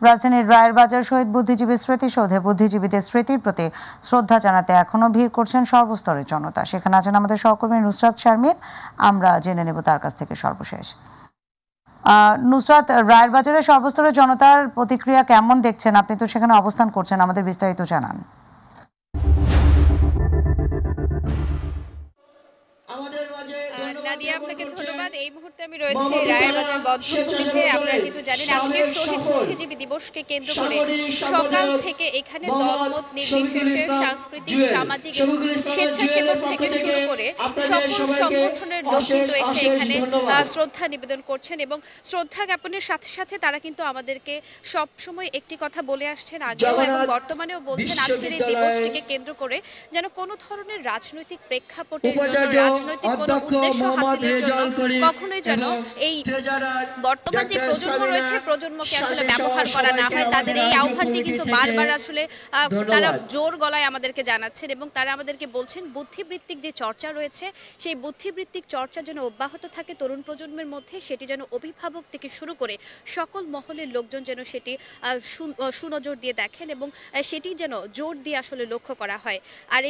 রাজধানীর রায়েরবাজার শহীদ বুদ্ধিজীবী স্মৃতিসৌধে বুদ্ধিজীবীদের স্মৃতির প্রতি শ্রদ্ধা জানাতে এখনও ভিড় করছেন সর্বস্তরের জনতা। সেখানে আছেন আমাদের সহকর্মী নুসরাত শারমিন। আমরা জেনে নেব তার কাছ থেকে সর্বশেষ। নুসরাত, রায়েরবাজারের সর্বস্তরের জনতার প্রতিক্রিয়া কেমন দেখছেন? আপনি তো সেখানে অবস্থান করছেন, আমাদের বিস্তারিত জানান। নাদিয়া, আপনাকে ধন্যবাদ। এই মুহূর্তে আমি রয়েছি রায়েরবাজার বদ্ধভূমিতে। আপনারা কিন্তু জানেন আজকে শহীদ বুদ্ধিজীবী দিবসকে কেন্দ্র করে সকাল থেকে এখানে দলমত নির্বিশেষে সাংস্কৃতিক, সামাজিক এবং স্বেচ্ছাসেবক থেকে শুরু করে সকল সংগঠনের লোক কিন্তু এসে এখানে শ্রদ্ধা নিবেদন করছেন এবং শ্রদ্ধা জ্ঞাপনের সাথে সাথে তারা কিন্তু আমাদেরকে সব সময় একটি কথা বলে আসছেন, আগেও এবং বর্তমানেও বলছেন, আজকের এই দিবসটিকে কেন্দ্র করে যেন কোনো ধরনের রাজনৈতিক প্রেক্ষাপটের জন্য, রাজনৈতিক কোনো উদ্দেশ্য হাসিলের জন্য কখনোই যেন এই বর্তমান যে প্রজন্ম রয়েছে প্রজন্মকে আসলে ব্যবহার করা না হয়। তাদের এই আহ্বানটি কিন্তু বারবার আসলে তারা জোর গলায় আমাদেরকে জানাচ্ছেন এবং তারা আমাদেরকে বলছেন বুদ্ধিবৃত্তিক যে চর্চা রয়েছে সেই বুদ্ধিবৃত্তিক চর্চা যেন অব্যাহত থাকে তরুণ প্রজন্মের মধ্যে, সেটি যেন অভিভাবক থেকে শুরু করে সকল মহলের লোকজন যেন সেটি সুনজর দিয়ে দেখেন এবং সেটি যেন জোর দিয়ে আসলে লক্ষ্য করা হয়। আর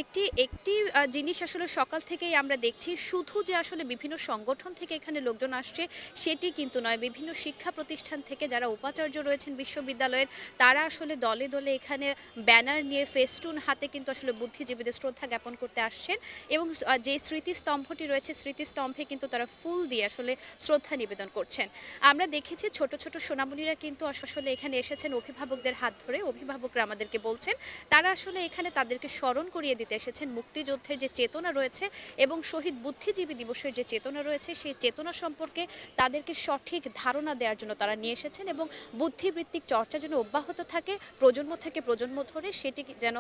একটি জিনিস আসলে সকাল থেকেই আমরা দেখছি, শুধু যে আসলে বিভিন্ন সংগঠন থেকে এখানে লোকজন আসছে সেটি কিন্তু নয়, বিভিন্ন শিক্ষা প্রতিষ্ঠান থেকে যারা উপাচার্য রয়েছেন বিশ্ববিদ্যালয়ের তারা আসলে দলে দলে এখানে ব্যানার নিয়ে ফেস্টুন হাতে কিন্তু আসলে বুদ্ধিজীবীদের শ্রদ্ধা জ্ঞাপন করতে আসছেন এবং যে স্মৃতিস্তম্ভটি রয়েছে স্মৃতিস্তম্ভে কিন্তু তারা ফুল দিয়ে আসলে শ্রদ্ধা নিবেদন করছেন। আমরা দেখেছি ছোট ছোট সোনামণিরা কিন্তু আসলে এখানে এসেছেন অভিভাবকদের হাত ধরে। অভিভাবকরা আমাদেরকে বলছেন তারা আসলে এখানে তাদেরকে স্মরণ করিয়ে দিতে এসেছেন মুক্তিযুদ্ধের যে চেতনা রয়েছে এবং শহীদ বুদ্ধিজীবী দিবসের যে চেতনা রয়েছে সেই চেতনা সম্পর্কে তাদেরকে সঠিক ধারণা দেওয়ার জন্য তারা নিয়ে এসেছেন এবং বুদ্ধিবৃত্তিক চর্চা যেন অব্যাহত থাকে প্রজন্ম থেকে প্রজন্ম ধরে, সেটি যেন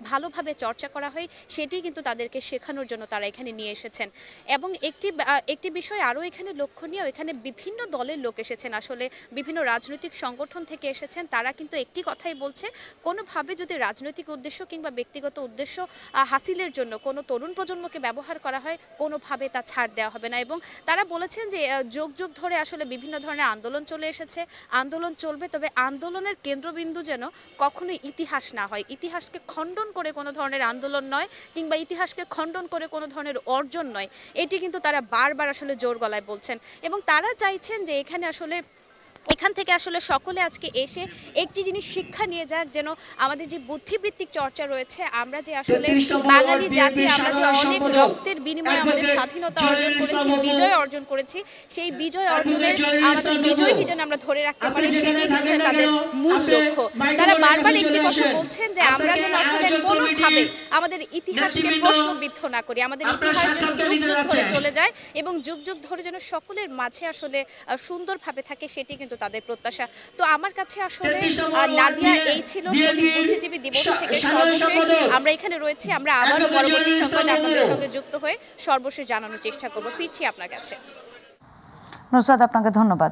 ভালোভাবে চর্চা করা হয় সেটি কিন্তু তাদেরকে শেখানোর জন্য তারা এখানে নিয়ে এসেছেন। এবং একটি বিষয় আরও এখানে লক্ষণীয়, এখানে বিভিন্ন দলের লোক এসেছেন, আসলে বিভিন্ন রাজনৈতিক সংগঠন থেকে এসেছেন। তারা কিন্তু একটি কথাই বলছে, কোনোভাবে যদি রাজনৈতিক উদ্দেশ্য কিংবা ব্যক্তিগত উদ্দেশ্য হাসিলের জন্য কোনো তরুণ প্রজন্মকে ব্যবহার করা হয় কোনোভাবে তা ছাড় দেওয়া হবে না। এবং তারা বলেছেন যে যুগ যুগ ধরে আসলে বিভিন্ন ধরনের আন্দোলন চলে এসেছে, আন্দোলন চলবে, তবে আন্দোলনের কেন্দ্রবিন্দু যেন কখনোই ইতিহাস না হয়। ইতিহাসকে খণ্ডন করে কোনো ধরনের আন্দোলন নয় কিংবা ইতিহাসকে খণ্ডন করে কোনো ধরনের অর্জন নয়, এটি কিন্তু তারা বারবার আসলে জোর গলায় বলছেন এবং তারা চাইছেন যে এখান থেকে আসলে সকলে আজকে এসে একটি জিনিস শিক্ষা নিয়ে যাক, যেন আমাদের যে বুদ্ধিবৃত্তিক চর্চা রয়েছে, আমরা যে আসলে বাঙালি জাতি, আমরা যে অনেক রক্তের বিনিময়ে আমাদের স্বাধীনতা অর্জন করেছি, বিজয় অর্জন করেছি, সেই বিজয় অর্জনের আমাদের বিজয়টি যেন আমরা ধরে রাখতে পারি, সেটি হচ্ছে তাদের মূল লক্ষ্য। তারা বারবার একটি কথা বলছেন যে আমরা যেন আসলে কোনোভাবে আমাদের ইতিহাসকে প্রশ্নবিদ্ধ না করি, আমাদের ইতিহাস যেন যুগ যুগ ধরে চলে যায় এবং যুগ যুগ ধরে যেন সকলের মাঝে আসলে সুন্দরভাবে থাকে, সেটি কিন্তু তাদের প্রত্যাশা। তো আমার কাছে আসলে নাদিয়া, এই ছিল শহীদ বুদ্ধিজীবী দিবস থেকে সর্বশেষ। আমরা এখানে রয়েছি, আমরা আবারও পরবর্তী সংবাদে আপনাদের সঙ্গে যুক্ত হয়ে সর্বশেষ জানানোর চেষ্টা করব। ফিরছি আপনার কাছে। নুসরাত, আপনাকে ধন্যবাদ।